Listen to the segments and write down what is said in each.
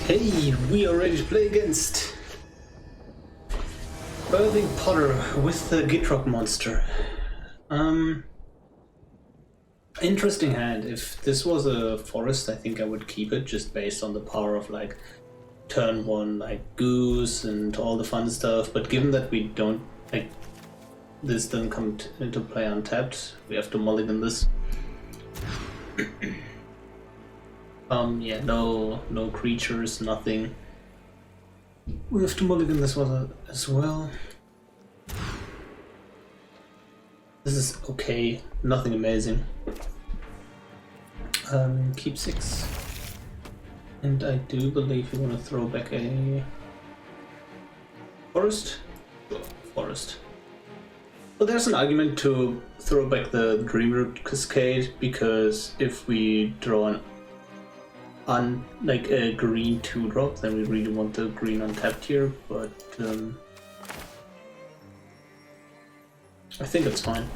Hey, we are ready to play against BirthingPodder with the Gitrog monster. Interesting hand. If this was a forest, I think I would keep it just based on the power of like turn one, like goose and all the fun stuff. But given that we don't like this doesn't come into play untapped, we have to mulligan this. Yeah, no creatures, nothing. We have to mulligan this one as well. This is okay, nothing amazing. Keep 6. And I do believe you want to throw back a forest? Sure, forest. Well, there's an argument to throw back the Dreamroot Cascade, because if we draw an like a green 2-drop, then we really want the green untapped here, but I think it's fine.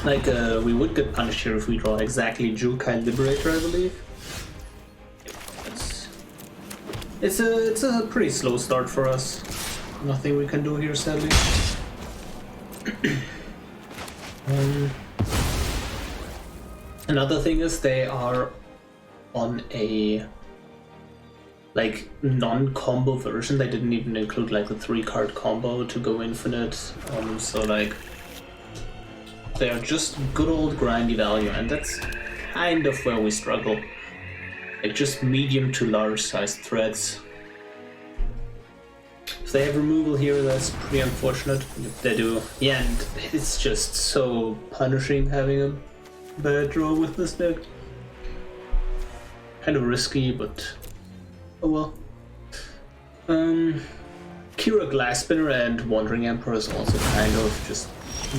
Like, we would get punished here if we draw exactly Jukai Liberator, I believe. It's a pretty slow start for us. Nothing we can do here, sadly. Another thing is they are on a like non-combo version. They didn't even include like the 3-card combo to go infinite. So like they are just good old grindy value, and that's kind of where we struggle. Like just medium to large sized threats. If they have removal here, that's pretty unfortunate. If they do, yeah, and it's just so punishing having a bad draw with this deck. Kind of risky, but oh well. Kira Glassspinner and Wandering Emperor is also kind of just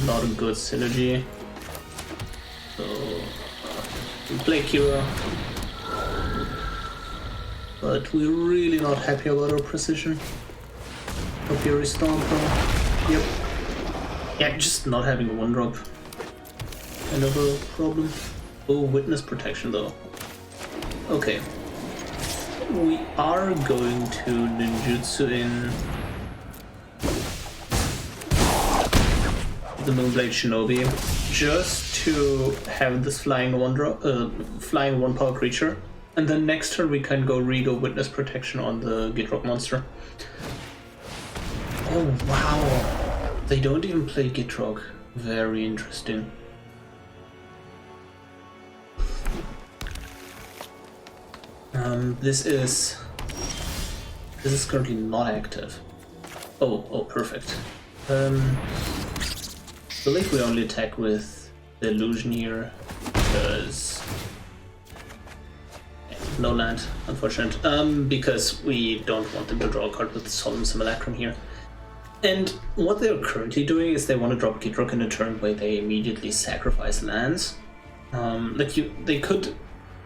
not a good synergy. So we play Kira, but we're really not happy about our precision. Fury Stomper. Yep. Yeah, just not having a 1-drop. Kind of a problem. Oh, Witness Protection though. Okay. We are going to ninjutsu in the Moonblade Shinobi just to have this flying 1-power creature, and then next turn we can go Rigo Witness Protection on the Gitrog monster. Oh wow, they don't even play Gitrog. Very interesting. This is currently not active. Oh, perfect. I believe we only attack with the illusion here because no land, unfortunate. Because we don't want them to draw a card with Solemn Simulacrum here. And what they're currently doing is they want to drop Gitrog in a turn where they immediately sacrifice lands. They could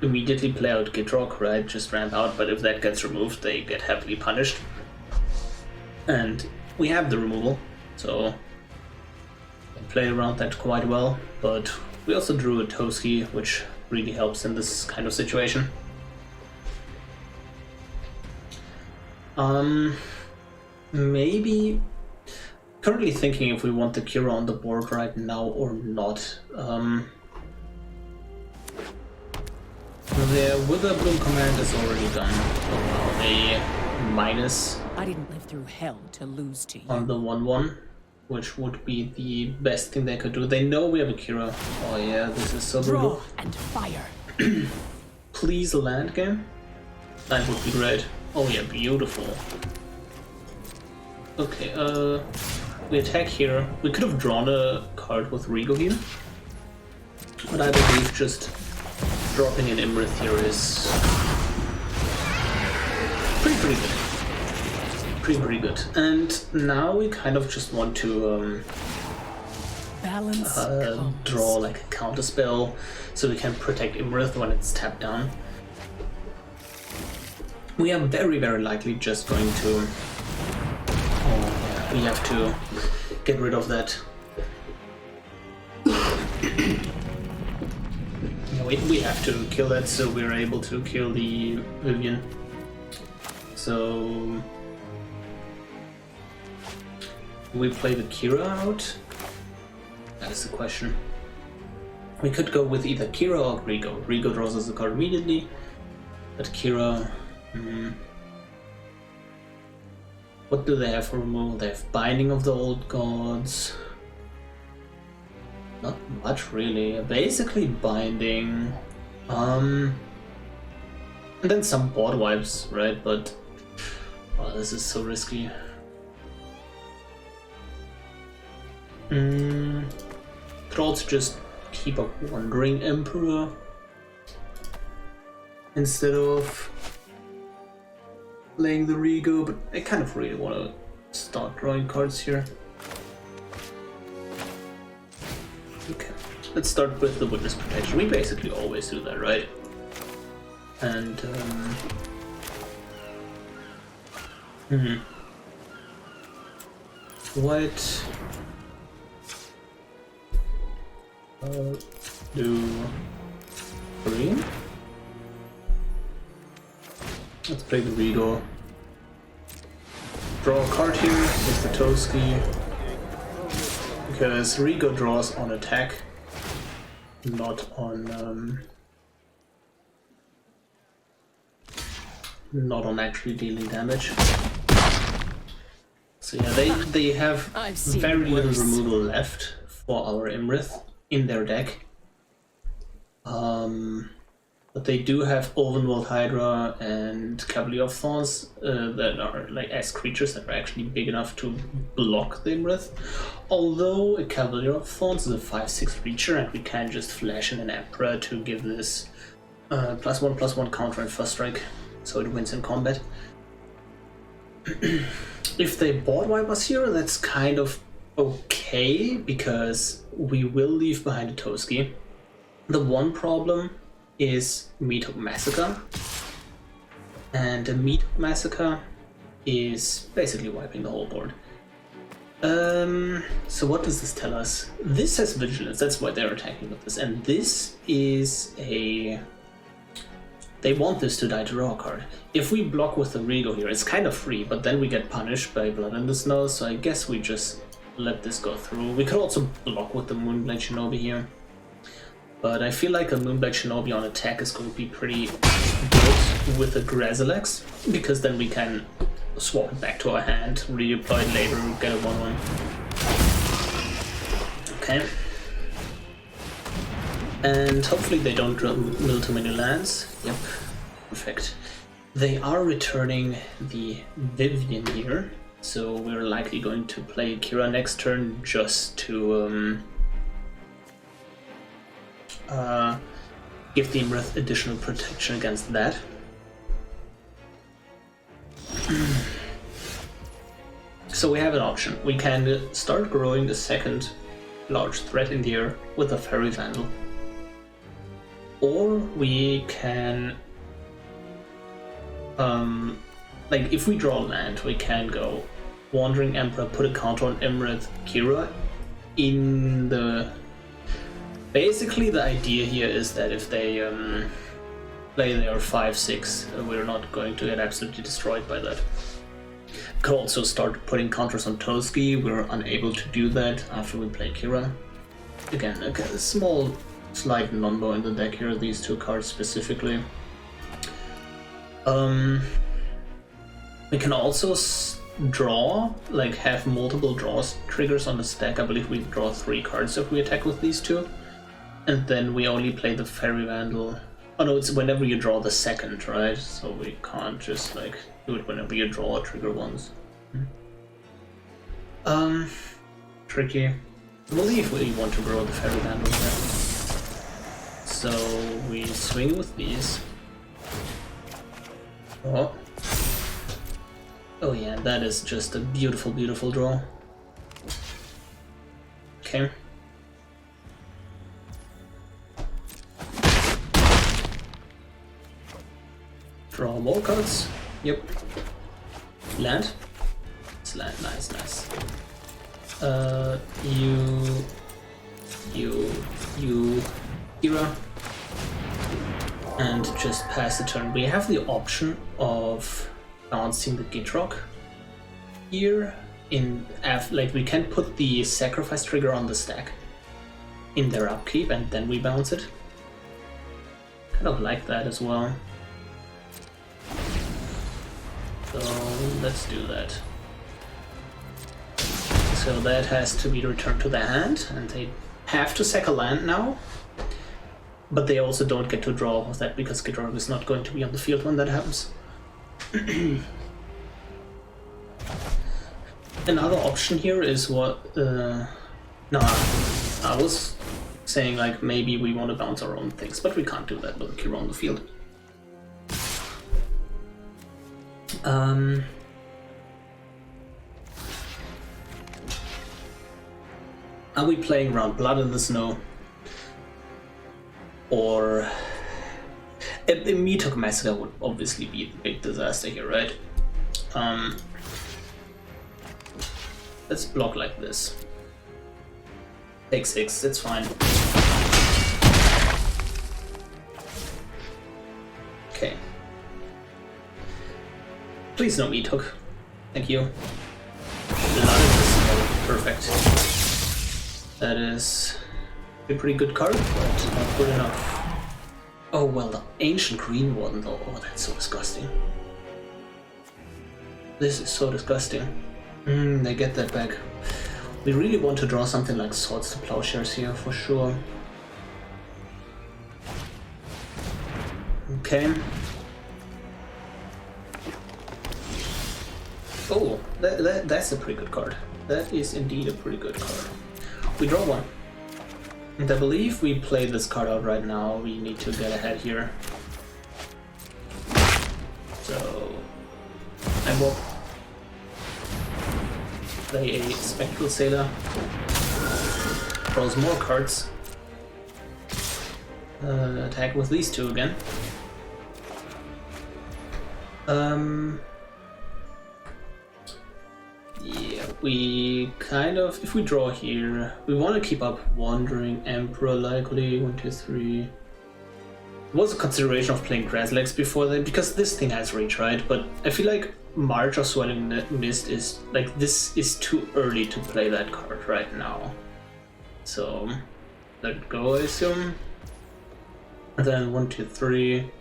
immediately play out Gitrog, right? Just ramp out, but if that gets removed, they get heavily punished. And we have the removal, so we play around that quite well. But we also drew a Toski, which really helps in this kind of situation. Maybe currently thinking if we want the Kira on the board right now or not. The Witherbloom command is already done. A minus. I didn't live through hell to lose to you. On the 1/1, which would be the best thing they could do. They know we have a Kira. Oh yeah, this is so brutal. Draw and fire. Please land game. That would be great. Oh yeah, beautiful. Okay, we attack here. We could have drawn a card with Rigo here, but I believe just dropping an Imrith here is pretty good. Pretty good. And now we kind of just want to draw like a counter spell so we can protect Imrith when it's tapped down. We are very likely just going to we have to get rid of that. we have to kill that, so we're able to kill the Vivian. So we play the Kira out? That is the question. We could go with either Kira or Rigo. Rigo draws us a card immediately, but Kira... What do they have for removal? They have Binding of the Old Gods. Not much really. Basically Binding. And then some board wipes, right? But oh, this is so risky. Could also just keep a Wandering Emperor instead of playing the Rigo, but I kind of really want to start drawing cards here. Okay, let's start with the Witness Protection. We basically always do that, right? And what do green? Let's play the Rigo. Draw a card here with the Toski, because Rigo draws on attack, not on actually dealing damage. So yeah, they have very little removal left for our Imrith in their deck. But they do have Ulvenwald Hydra and Cavalier of Thorns that are like as creatures that are actually big enough to block the Imrith. Although a Cavalier of Thorns is a 5/6 creature, and we can just flash in an Emperor to give this +1/+1 counter and first strike, so it wins in combat. If they board wipe us here, that's kind of okay, because we will leave behind a Toski. The one problem is Meathook Massacre, and a Meathook Massacre is basically wiping the whole board. So what does this tell us? This has Vigilance, that's why they're attacking with this, and this is a... They want this to die to draw a card. If we block with the Rigo here, it's kind of free, but then we get punished by Blood in the Snow, so I guess we just let this go through. We could also block with the Moonblade Shinobi here. But I feel like a Moonblade Shinobi on attack is going to be pretty good with a Grazilex, because then we can swap it back to our hand, reapply it later, get a 1/1. Okay. And hopefully they don't mill too many lands. Yep, perfect. They are returning the Vivian here, so we're likely going to play Kira next turn just to give the Imrith additional protection against that. So we have an option. We can start growing the second large threat in the air with a Fairy Vandal. Or we can... like, if we draw land, we can go Wandering Emperor, put a counter on Imrith, Kira in the... Basically, the idea here is that if they play their 5/6, we're not going to get absolutely destroyed by that. We could also start putting counters on Toski. We're unable to do that after we play Kira. Again, a small slight non-bo in the deck here, these two cards specifically. We can also draw, like have multiple draws triggers on the stack. I believe we draw 3 cards if we attack with these two. And then we only play the Fairy Vandal. Oh no, it's whenever you draw the second, right? So we can't just like do it whenever you draw a trigger once. Tricky. I believe we want to grow the Fairy Vandal here. So we swing with these. Oh. Oh yeah, that is just a beautiful, beautiful draw. Okay. Draw more cards. Yep. Land. It's land. Nice, nice. You, Kira. and just pass the turn. We have the option of bouncing the Gitrog here like we can put the sacrifice trigger on the stack in their upkeep and then we bounce it. Kind of like that as well. So let's do that. So that has to be returned to their hand, and they have to sack a land now. But they also don't get to draw with that because Gitrog is not going to be on the field when that happens. Another option here is what... no, I was saying like maybe we want to bounce our own things, but we can't do that with Kira on the field. Are we playing around Blood in the Snow? Or... a Meathook Massacre would obviously be the big disaster here, right? Let's block like this. Take 6, it's fine. Okay. Please no Meathook. Thank you. Perfect. That is a pretty good card, but not good enough. Oh well, the Ancient Green one though. Oh, that's so disgusting. This is so disgusting. They get that back. We really want to draw something like Swords to Plowshares here, for sure. Okay. Oh, that's a pretty good card. That is indeed a pretty good card. We draw one. And I believe we play this card out right now. We need to get ahead here. So... I will play a Spectral Sailor. Draws more cards. Attack with these two again. Yeah, we kind of, if we draw here, we want to keep up Wandering Emperor likely. 1, 2, 3. There was a consideration of playing Grasslegs before that because this thing has reach, right? But I feel like March of Swelling Mist is like, this is too early to play that card right now. So let it go, I assume. And then 1, 2, 3.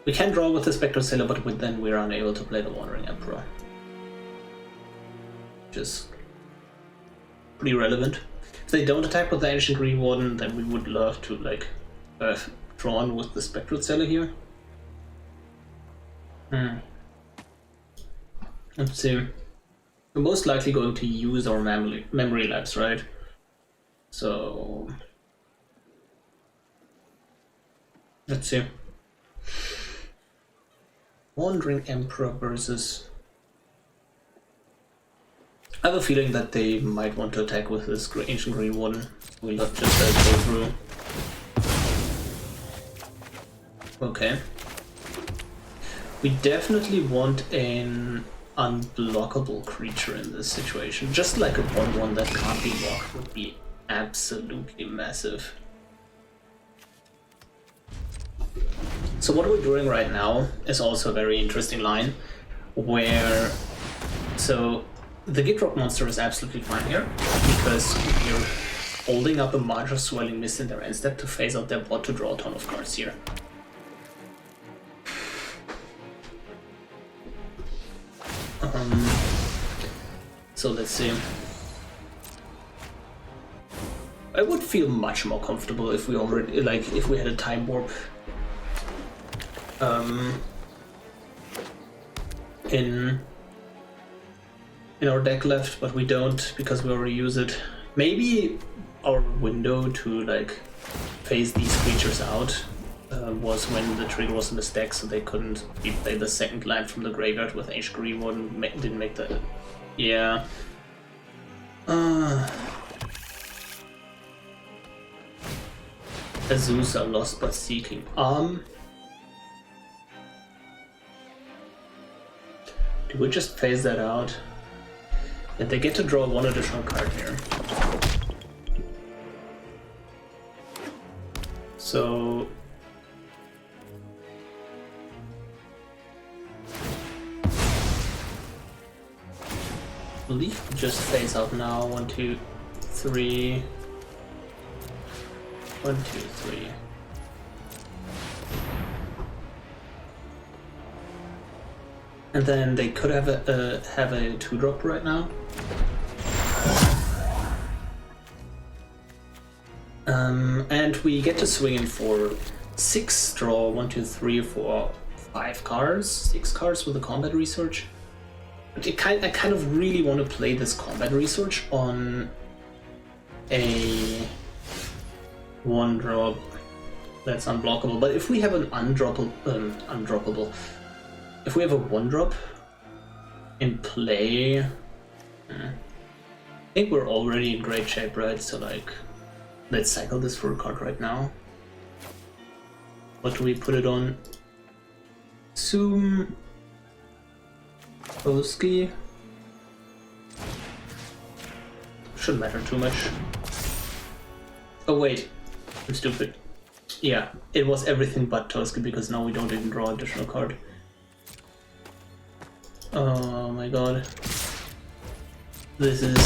We can draw with the Spectral Sailor, but then we're unable to play the Wandering Emperor. Which is pretty relevant. If they don't attack with the Ancient Green Warden, then we would love to like draw on with the Spectral Sailor here. Let's see. We're most likely going to use our memory lapse, right? So let's see. Wandering Emperor versus... I have a feeling that they might want to attack with this Ancient Green Warden. We'll not just go through. Okay. We definitely want an unblockable creature in this situation. Just like a 1/1 that can't be blocked would be absolutely massive. So what we're doing right now is also a very interesting line, where... So the Gitrog monster is absolutely fine here, because we're holding up a March of Swelling Mist in their end step to phase out their bot to draw a ton of cards here. So let's see. I would feel much more comfortable if we already, like, if we had a Time Warp in our deck left, but we don't because we already use it. Maybe our window to like phase these creatures out was when the trigger was in the stack, so they couldn't replay the second land from the graveyard with Ancient Green Warden. Didn't make that. Yeah. Azusa Lost but Seeking. Do we just phase that out? And they get to draw one additional card here. So believe it just fades out now. 1, 2, 3. 1, 2, 3. And then they could have a 2-drop right now. And we get to swing in for 6 draw. 1, 2, 3, 4, 5 cards. 6 cards with the combat research. But I kind of really want to play this combat research on a 1-drop that's unblockable. But if we have an undroppable, if we have a 1-drop in play, I think we're already in great shape, right? So like, let's cycle this for a card right now. What do we put it on? Zoom. Oski. Shouldn't matter too much. Oh wait, I'm stupid. Yeah, it was everything but Toski because now we don't even draw an additional card. Oh my god. This is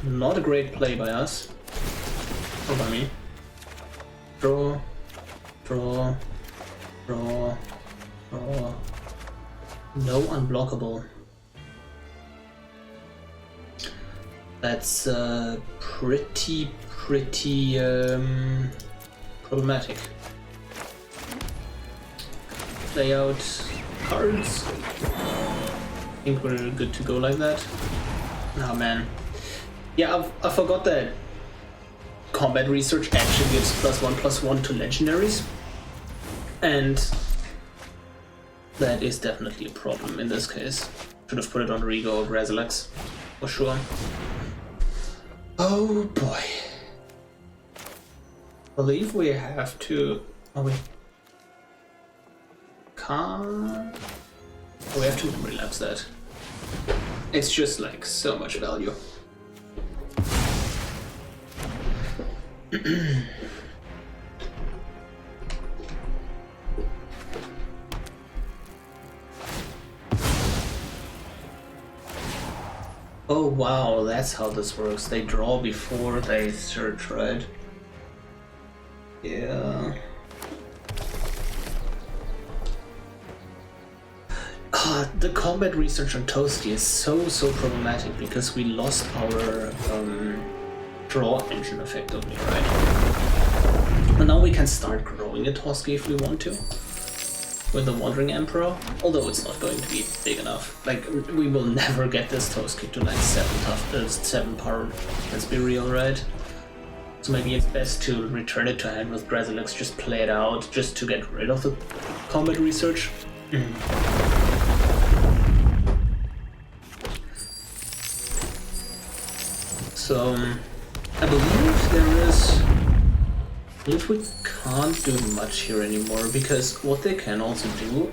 not a great play by us. Or by me. Draw, draw, draw, draw. No unblockable. That's pretty problematic. Play out cards. I think we're good to go like that. Oh man. Yeah, I forgot that combat research actually gives +1/+1 to legendaries. And that is definitely a problem in this case. Should have put it on Rigo or Grazilex, for sure. Oh boy. Believe we have to... Oh wait. Can't... Oh, we have to relapse that. It's just like so much value. Oh wow, that's how this works. They draw before they search, right? Yeah. The combat research on Toski is so problematic because we lost our draw engine effectively, right? And now we can start growing a Toski if we want to. With the Wandering Emperor, although it's not going to be big enough. Like, we will never get this Toski to like 7 power, let's be real, right? So maybe it's best to return it to hand with Grazilex, just play it out, just to get rid of the combat research. So, I believe we can't do much here anymore, because what they can also do,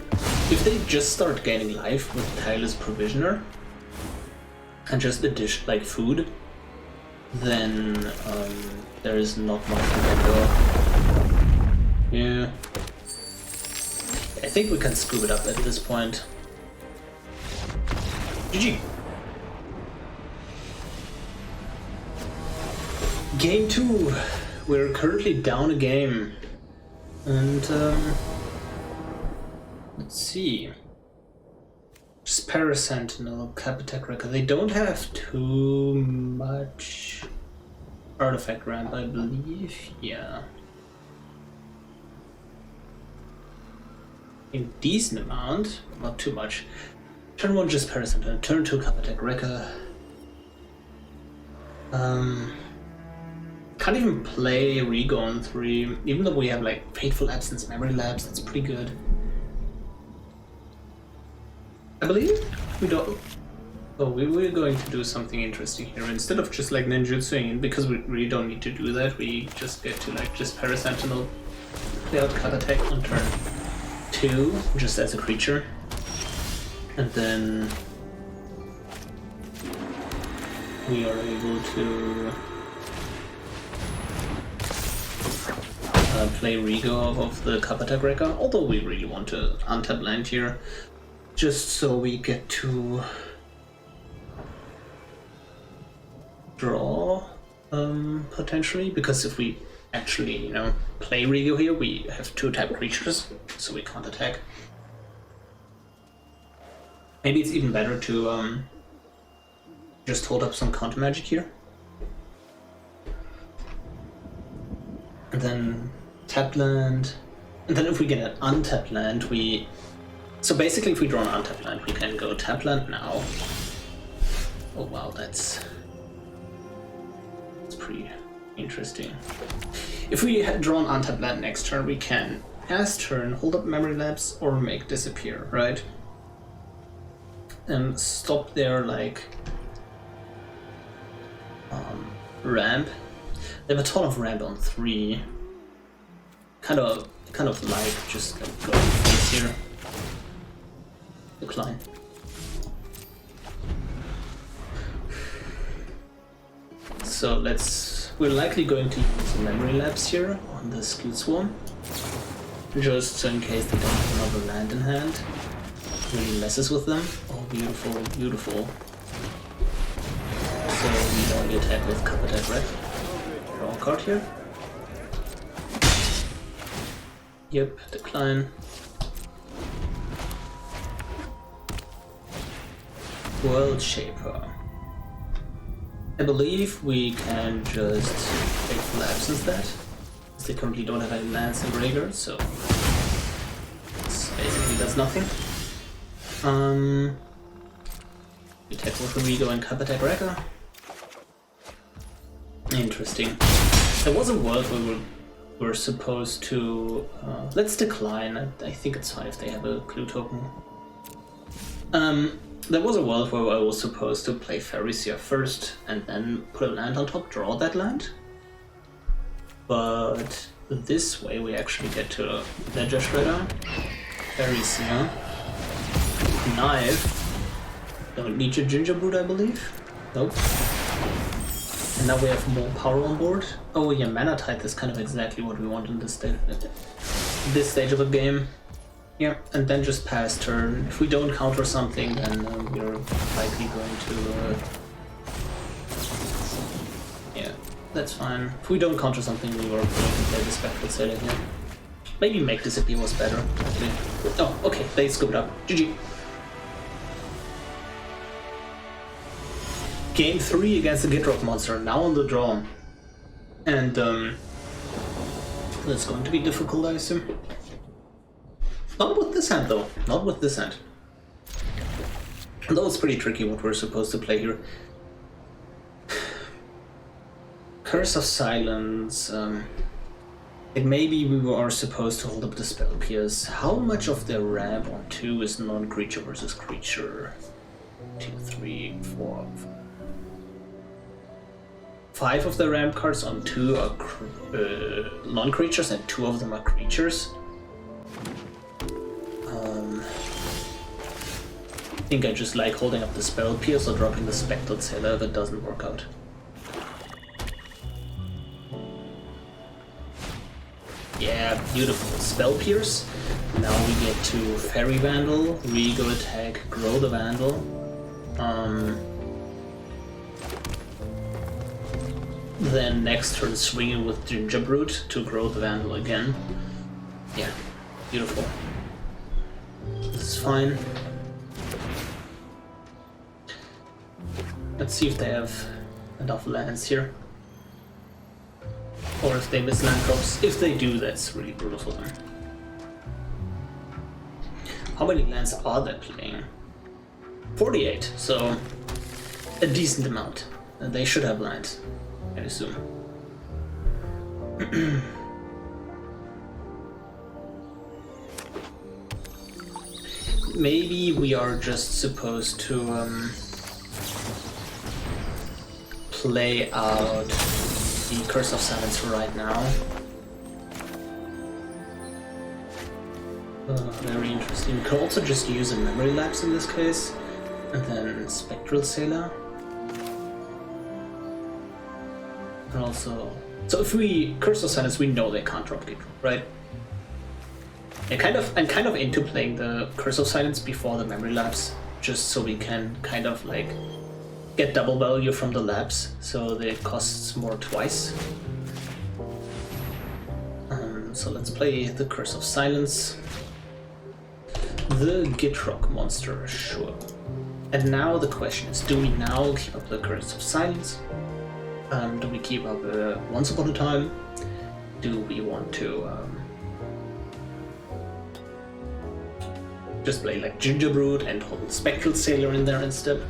if they just start gaining life with Tireless Provisioner and just addition like food, then there is not much we can do. Yeah, I think we can scoop it up at this point. GG. Game 2. We're currently down a game, and let's see. Spare Sentinel, Capitec Record. They don't have too much artifact ramp, I believe. Yeah, a decent amount, not too much. Turn 1 just Spare Sentinel. Turn 2 Capitec Record. Can't even play Rigo on 3, even though we have like Fateful Absence, Memory Lapse. That's pretty good. I believe we don't. Oh, we're going to do something interesting here. Instead of just like ninjutsuing, because we really don't need to do that, we just get to like just Parasentinel, play out Cut Attack on turn 2, just as a creature, and then we are able to play Rigo of the Capitec Record, although we really want to untap land here, just so we get to draw potentially, because if we actually, you know, play Rigo here, we have 2 type creatures, so we can't attack. Maybe it's even better to just hold up some counter magic here. And then tap land. And then if we get an untapped land, we... So basically if we draw an untapped land, we can go tap land now. Oh wow, that's pretty interesting. If we draw an untapped land next turn, we can pass turn, hold up memory lapse, or make disappear, right? And stop their like ramp. They have a ton of ramp on 3. Kind of like just like go face here. Decline. So we're likely going to use a memory lapse here on the Skill Swarm, just so in case they don't have another land in hand. Really messes with them. Oh, beautiful, beautiful. So we only attack with Cup Attack, right? Draw a card here. Yep, decline. World Shaper. I believe we can just take Flaps instead, because they currently don't have any lands in Graveyard, so this basically does nothing. We attack with Rigo and Cup Attack Wrecker. Interesting. There was a world where we're supposed to... let's decline. I think it's fine if they have a clue token. There was a world where I was supposed to play Pharisia first and then put a land on top, draw that land. But this way we actually get to Ledger Shredder, Pharisia, Knife. Don't need your Gingerbread, I believe. Nope. And now we have more power on board. Oh yeah, Mana Tithe is kind of exactly what we want in this stage of the game. Yeah, and then just pass turn. If we don't counter something, then we're likely going to... yeah, that's fine. If we don't counter something, we were going to play the Spectral Sailor here. Maybe Make Disappear was better, actually. Oh, okay, they scooped up. GG. Game 3 against the Gitrog monster, now on the draw. And that's going to be difficult, I assume. Not with this hand though, not with this hand. Though it's pretty tricky what we're supposed to play here. Curse of Silence. Maybe we are supposed to hold up the Spell Pierce. How much of their ramp on 2 is non-creature versus creature? 2, 3, 4, 5 of the ramp cards on 2 are non-creatures and 2 of them are creatures. I think I just like holding up the Spell Pierce or dropping the Spectral Sailor if it doesn't work out. Yeah, beautiful. Spell Pierce. Now we get to Fairy Vandal, Rigo attack, grow the Vandal. Then next turn swinging with Gingerbread to grow the Vandal again. Yeah, beautiful. This is fine. Let's see if they have enough lands here. Or if they miss land drops. If they do, that's really brutal for them. How many lands are they playing? 48, so a decent amount. And they should have lands, I assume. Maybe we are just supposed to play out the Curse of Silence right now. Very interesting. We could also just use a Memory Lapse in this case, and then Spectral Sailor. And also... So if we Curse of Silence, we know they can't drop Gitrog, right? I'm kind of into playing the Curse of Silence before the Memory Lapse, just so we can kind of like get double value from the labs, so it costs more twice. So let's play the Curse of Silence. The Gitrog monster, sure. And now the question is, do we now keep up the Curse of Silence? Do we keep up Once Upon a Time? Do we want to just play like Gingerbread and hold Spectral Sailor in there instead?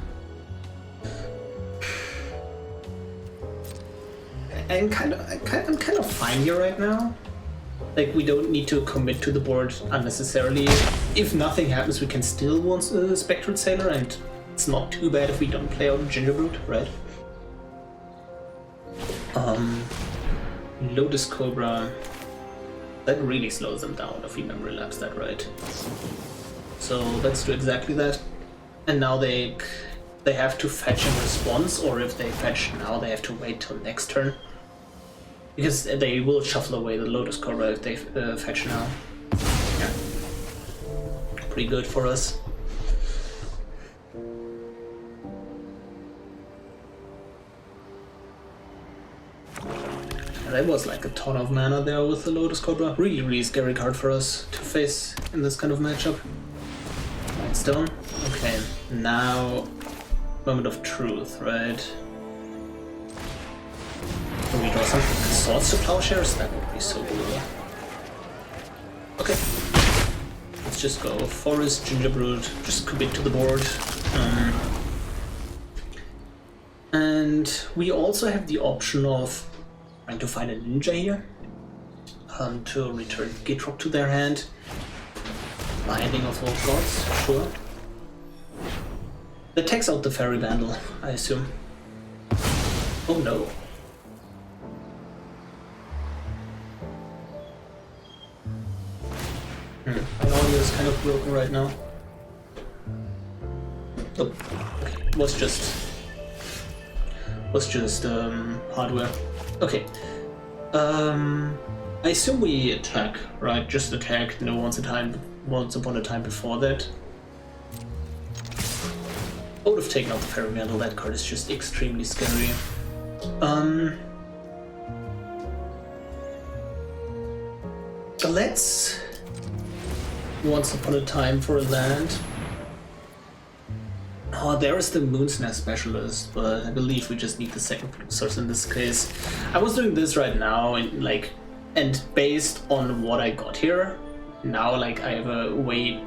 I'm kind of fine here right now. Like, we don't need to commit to the board unnecessarily. If nothing happens, we can still want Spectral Sailor, and it's not too bad if we don't play out Gingerbread, right? Lotus Cobra. That really slows them down if we memory lapse that right. So let's do exactly that. And now they have to fetch in response, or if they fetch now, they have to wait till next turn. Because they will shuffle away the Lotus Cobra if they fetch now. Yeah. Pretty good for us. That was like a ton of mana there with the Lotus Cobra. Really, really scary card for us to face in this kind of matchup. Stone. Okay, now Moment of Truth, right? Can we draw something? Swords to Plowshares? That would be so cool. Okay. Let's just go Forest, Gingerbread, just commit to the board. And we also have the option of trying to find a ninja here. To return Gitrog to their hand. Binding of Old Gods, sure. That takes out the Fairy Vandal, I assume. Oh no. My audio is kind of broken right now. Oh, okay. Was just hardware. Okay. I assume we attack, right? Just attack, no Once Upon a Time before that. I would have taken out the Fairy Vandal, that card is just extremely scary. Let's Once Upon a Time for a land. Oh, there is the Moonsnare Specialist, but I believe we just need the second source in this case. I was doing this right now, and based on what I got here, now I have a way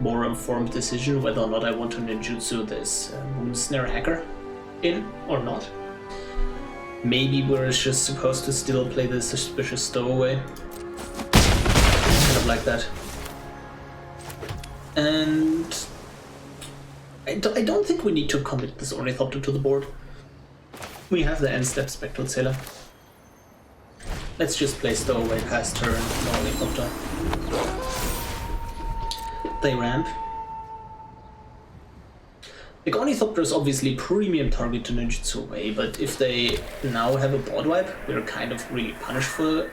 more informed decision whether or not I want to ninjutsu this Moonsnare Hacker in or not. Maybe we're just supposed to still play the Suspicious Stowaway. Kind of like that. And I don't think we need to commit this Ornithopter to the board. We have the end step Spectral Sailor. Let's just play Stowaway past turn, Ornithopter. They ramp. The Ornithopter is obviously premium target to ninjutsu away, but if they now have a board wipe, we're kind of really punished for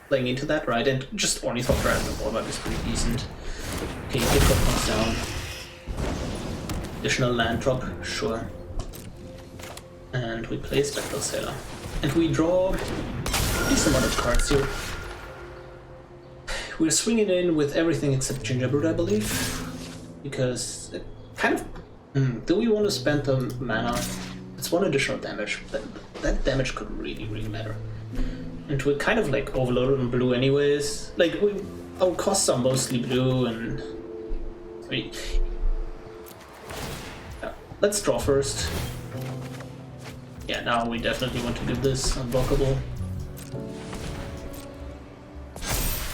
playing into that, right? And just Ornithopter as a board wipe is pretty decent. Okay, Gitrog comes down. Additional land drop, sure. And we play Spectral Sailor. And we draw a decent amount of cards here. We're swinging in with everything except Gingerbread, I believe. Because it kind of... do we want to spend the mana? It's one additional damage. That damage could really, really matter. And we're kind of overloaded on blue anyways. Our costs are mostly blue and... let's draw first. Yeah, now we definitely want to do this unblockable.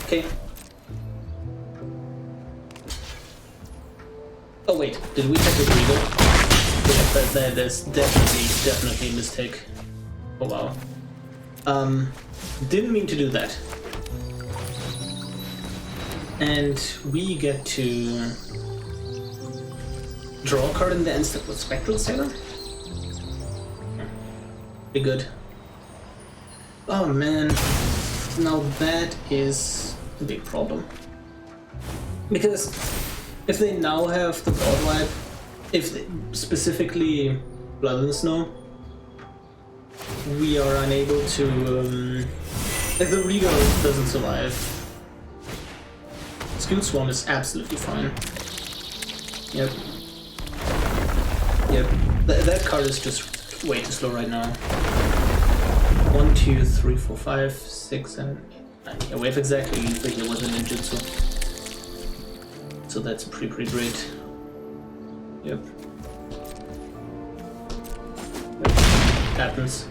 Okay. Oh wait, did we take the Rigo? Yeah, that's definitely a mistake. Oh wow. Didn't mean to do that. And we get to draw a card in the end step with Spectral Sailor. Be good. Oh man, now that is a big problem. Because if they now have the board wipe, if they, specifically Blood in the Snow. We are unable to... like the Rigo doesn't survive. Skill Swarm is absolutely fine. Yep. Yep. That card is just way too slow right now. 1, 2, 3, 4, 5, 6, 7, 8, 9. Yeah, we have exactly lethal here with a ninjutsu. So that's pretty great. Yep. Happens.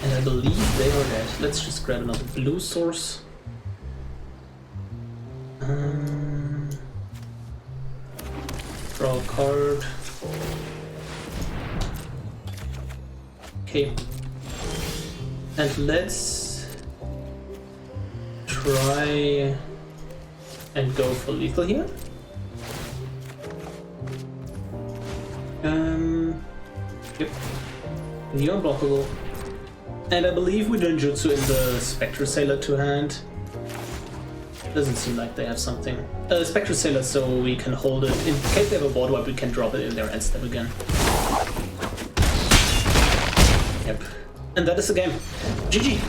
And I believe they are dead. Let's just grab another blue source. Draw a card. Okay. And let's try and go for lethal here. Yep. You're unblockable. And I believe we don't jutsu in the Spectre Sailor to hand. Doesn't seem like they have something. Spectre Sailor, so we can hold it. In case they have a board wipe, we can drop it in their end step again. Yep. And that is the game. GG!